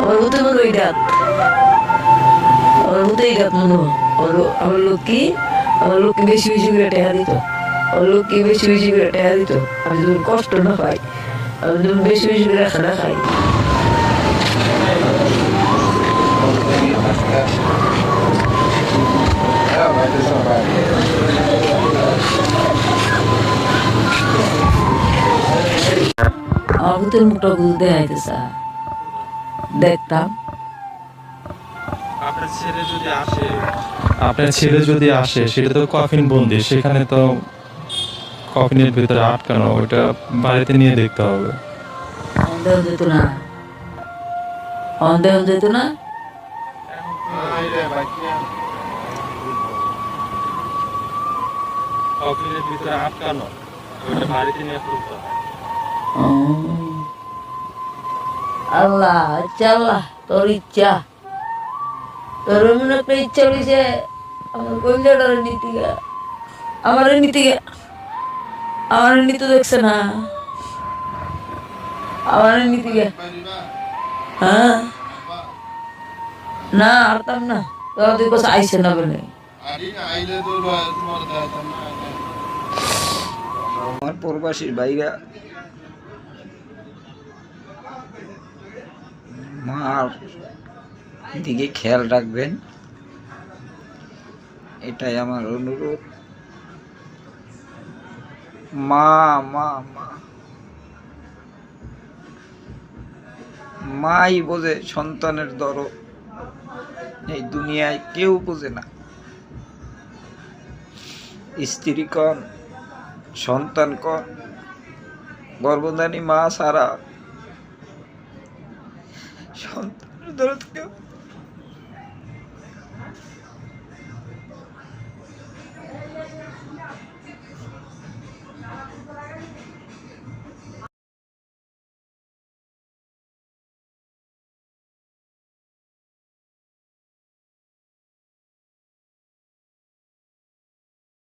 আমার হতে মনে ওই ডাক, আমার হতে এই ডাক মনে হয়। আমার লোককে বেশি বেশি করে টেহা দিত, আমার লোককে বেশি বেশি করে টেহা দিত। আমি যখন কষ্ট না পাই, আমি যখন বেশি বেশি করে খানা খাই। আমার ভূতের মুখটা দেখাইতেছে, দেখতাম। আপনার ছেলে যদি আসে সেটা তো কফিন বন্দি, সেখানে তো কফিনের ভিতরে আটকানো, ওটা বাড়িতে নিয়ে দেখতে হবে। সন্দেহ যেত না, সন্দেহ যেত না। কফিনের ভিতরে আটকানো, ওটা বাড়িতে নিয়ে করতে হবে। আল্লাহ, আচ্ছা আল্লাহ, তোর ইচ্ছা, তোর এমন একটা ইচ্ছা হয়েছে আমার কলিজাটার নীতি গা, আমার নীতি গা, আমার নীতি দেখছে না, আমার নীতি গা। হ্যাঁ, না আরতাম না, তোরা তুই কোথাও আইসে না বলে। আমার প্রবাসী ভাইরা মার দিকে খেয়াল রাখবেন, এটাই আমার অনুরোধ। মা মা মা মাই বোঝে সন্তানের দরদ, এই দুনিয়ায় কেউ বোঝে না। স্ত্রী কন, সন্তান কন, গর্ভধারী মা ছাড়া সন্তানের দরদ কেউ